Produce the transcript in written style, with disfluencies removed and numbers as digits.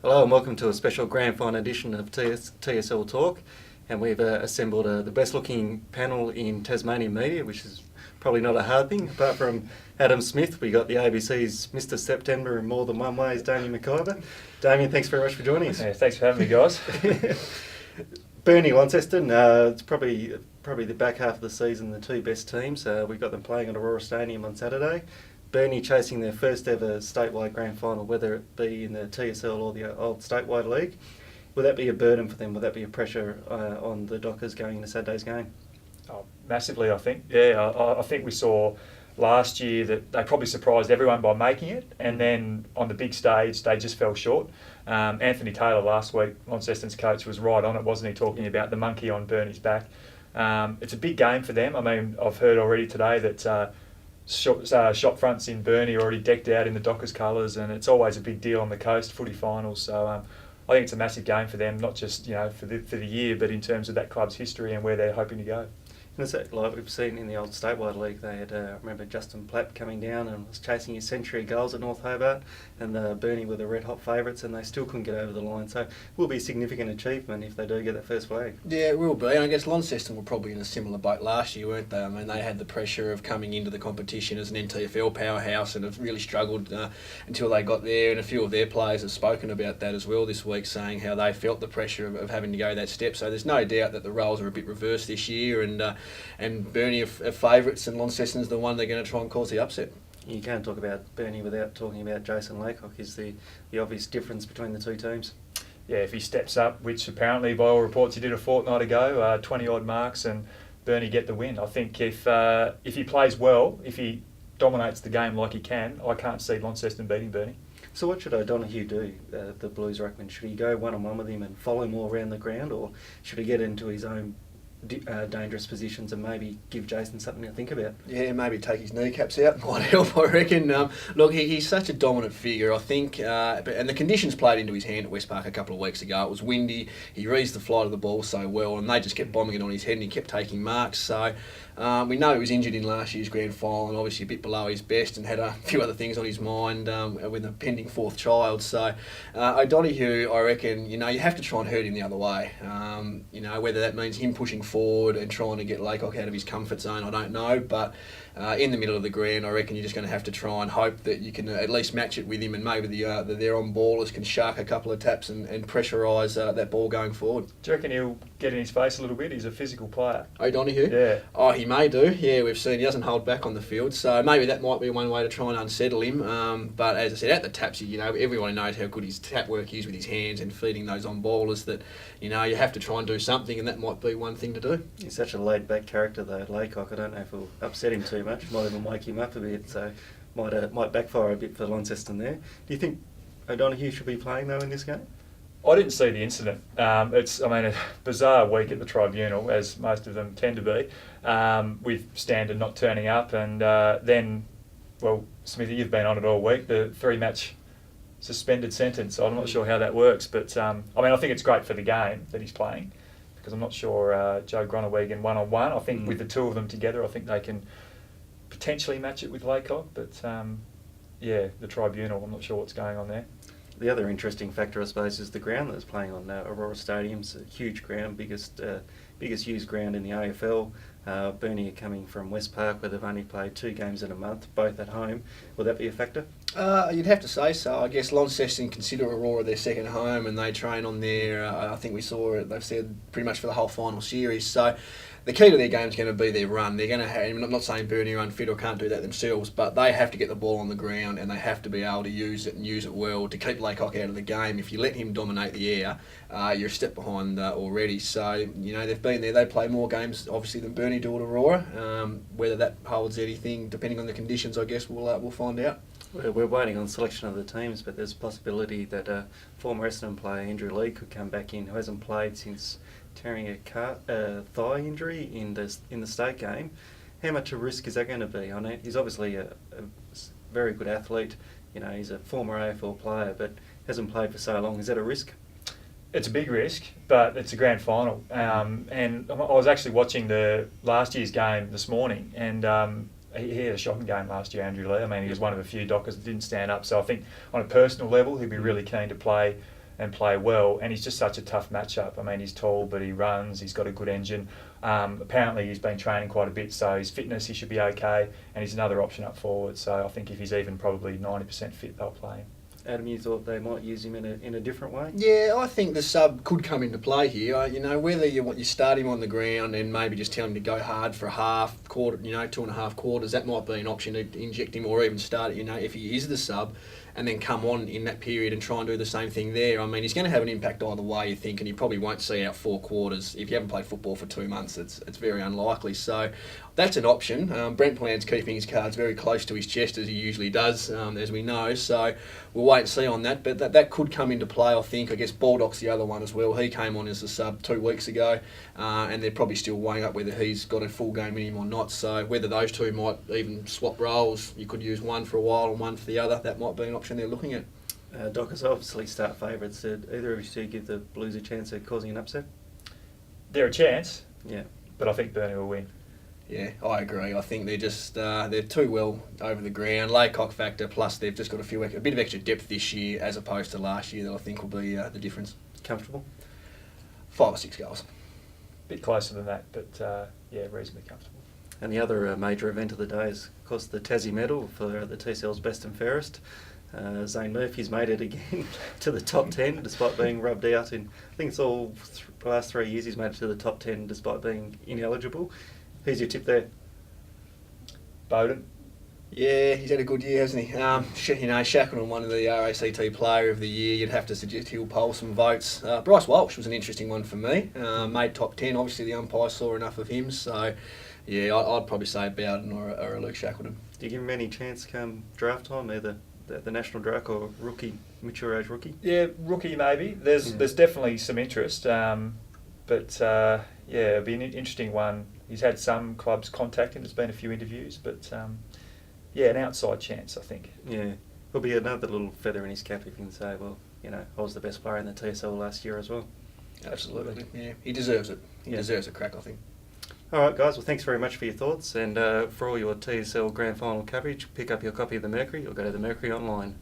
Hello and welcome to a special Grand Final edition of TSL Talk, and we've assembled the best looking panel in Tasmanian media, which is probably not a hard thing. Apart from Adam Smith, we got the ABC's Mr. September in more than one ways, Damian McIver. Damian, thanks very much for joining us. Yeah, thanks for having me, guys. Burnley, Launceston, it's probably the back half of the season, the two best teams. We've got them playing at Aurora Stadium on Saturday. Burnley chasing their first ever statewide grand final, whether it be in the TSL or the old statewide league. Will that be a burden for them? Will that be a pressure on the Dockers going into Saturday's game? Oh, massively, I think. Yeah, I think we saw last year that they probably surprised everyone by making it, and then on the big stage they just fell short. Anthony Taylor last week, Launceston's coach, was right on it, wasn't he, talking about the monkey on Burnley's back. It's a big game for them. I mean, I've heard already today that shop fronts in Burnley are already decked out in the Dockers colours, and it's always a big deal on the coast, footy finals. So I think it's a massive game for them, not just for the year, but in terms of that club's history and where they're hoping to go. And it's like we've seen in the old statewide league, they had, I remember Justin Platt coming down and was chasing his century goals at North Hobart, and Burnley were the red hot favourites, and they still couldn't get over the line. So it will be a significant achievement if they do get that first flag. Yeah, it will be. And I guess Launceston were probably in a similar boat last year, weren't they? I mean, they had the pressure of coming into the competition as an NTFL powerhouse and have really struggled until they got there. And a few of their players have spoken about that as well this week, saying how they felt the pressure of having to go that step. So there's no doubt that the roles are a bit reversed this year, and Burnley are favourites, and Launceston's the one they're going to try and cause the upset. You can't talk about Burnley without talking about Jason Laycock. Is the obvious difference between the two teams. Yeah, if he steps up, which apparently by all reports he did a fortnight ago, 20 odd marks, and Burnley get the win. I think if he plays well, if he dominates the game like he can, I can't see Launceston beating Burnley. So what should O'Donoghue do, the Blues ruckman? Should he go one-on-one with him and follow him all around the ground, or should he get into his own dangerous positions and maybe give Jason something to think about? Yeah, maybe take his kneecaps out might help, I reckon. Look, he's such a dominant figure, I think, and the conditions played into his hand at West Park a couple of weeks ago. It was windy, he reads the flight of the ball so well, and they just kept bombing it on his head and he kept taking marks. So we know he was injured in last year's grand final and obviously a bit below his best, and had a few other things on his mind with a pending fourth child. So O'Donoghue, I reckon, you have to try and hurt him the other way. Whether that means him pushing forward and trying to get Laycock out of his comfort zone, I don't know, but in the middle of the ground, I reckon you're just going to have to try and hope that you can at least match it with him, and maybe their on-ballers can shark a couple of taps and pressurise that ball going forward. Do you reckon he'll get in his face a little bit? He's a physical player. O'Donoghue? Yeah. Oh, he may do. Yeah, we've seen he doesn't hold back on the field, so maybe that might be one way to try and unsettle him. But as I said, at the taps, everyone knows how good his tap work is with his hands and feeding those on-ballers, that you have to try and do something, and that might be one thing to do. He's such a laid-back character, though, Laycock. I don't know if it'll upset him too much. Might even wake him up a bit, so might backfire a bit for Launceston there. Do you think O'Donoghue should be playing, though, in this game? I didn't see the incident. It's a bizarre week at the tribunal, as most of them tend to be, with Standard not turning up, and then, well, Smithy, you've been on it all week, the 3-match suspended sentence. I'm not sure how that works, but I think it's great for the game that he's playing, because I'm not sure Joe Gronewegan one-on-one. I think with the two of them together, I think they can potentially match it with Laycock, but the tribunal, I'm not sure what's going on there. The other interesting factor, I suppose, is the ground that's playing on Aurora Stadium. It's a huge ground, biggest used ground in the AFL. Burnley are coming from West Park, where they've only played 2 games in a month, both at home. Will that be a factor? You'd have to say so. I guess Launceston consider Aurora their second home, and they train on there. I think we saw it, they've said, pretty much for the whole final series. So the key to their game is going to be their run. They're going to have, I'm not saying Burnley are unfit or can't do that themselves, but they have to get the ball on the ground, and they have to be able to use it and use it well to keep Laycock out of the game. If you let him dominate the air, you're a step behind already. So, they've been there. They play more games, obviously, than Burnley do at Aurora. Whether that holds anything, depending on the conditions, I guess we'll find out. We're waiting on selection of the teams, but there's a possibility that former Essendon player Andrew Lee could come back in, who hasn't played since tearing a thigh injury in the state game. How much a risk is that going to be? I know he's obviously a very good athlete. He's a former AFL player, but hasn't played for so long. Is that a risk? It's a big risk, but it's a grand final. And I was actually watching the last year's game this morning, and he had a shocking game last year, Andrew Lee. He was one of the few Dockers that didn't stand up. So I think on a personal level, he'd be really keen to play and play well. And he's just such a tough matchup. I mean, he's tall, but he runs. He's got a good engine. Apparently, he's been training quite a bit, so his fitness, he should be okay. And he's another option up forward. So I think if he's even probably 90% fit, they'll play him. Adam, you thought they might use him in a different way? Yeah, I think the sub could come into play here. You know, whether you start him on the ground and maybe just tell him to go hard for a half, quarter, 2.5 quarters, that might be an option to inject him, or even start, if he is the sub, and then come on in that period and try and do the same thing there. I mean, he's going to have an impact either way, you think, and he probably won't see out 4 quarters. If you haven't played football for 2 months, it's very unlikely. So that's an option. Brent plans keeping his cards very close to his chest, as he usually does, as we know. So we'll wait and see on that. But that could come into play, I think. I guess Baldock's the other one as well. He came on as a sub 2 weeks ago, and they're probably still weighing up whether he's got a full game in him or not. So whether those two might even swap roles, you could use one for a while and one for the other. That might be an option they're looking at. Dockers obviously start favourites. Did either of you two give the Blues a chance at causing an upset? They're a chance, Yeah. but I think Burnley will win. Yeah, I agree. I think they're just they're too well over the ground. Laycock factor, plus they've just got a bit of extra depth this year as opposed to last year that I think will be the difference. Comfortable? 5 or 6 goals. Bit closer than that, but yeah, reasonably comfortable. And the other major event of the day is, of course, the Tassie medal for the TSL's best and fairest. Zane Murphy's made it again to the top 10 despite being rubbed out in, I think it's all the last 3 years he's made it to the top 10 despite being ineligible. Who's your tip there? Bowden. Yeah, he's had a good year, hasn't he? Shackleton won the RACT Player of the Year. You'd have to suggest he'll poll some votes. Bryce Walsh was an interesting one for me. Made top 10. Obviously, the umpire saw enough of him. So, yeah, I'd probably say Bowden or a Luke Shackleton. Do you give him any chance come draft time, either the national draft or rookie, mature age rookie? Yeah, rookie maybe. There's definitely some interest, but yeah, it'll be an interesting one. He's had some clubs contact him. There's been a few interviews, but yeah, an outside chance, I think. Yeah, it'll be another little feather in his cap if you can say, well, I was the best player in the TSL last year as well. Absolutely. Yeah, he deserves it. He deserves a crack, I think. All right, guys. Well, thanks very much for your thoughts, and for all your TSL Grand Final coverage, pick up your copy of the Mercury or go to the Mercury online.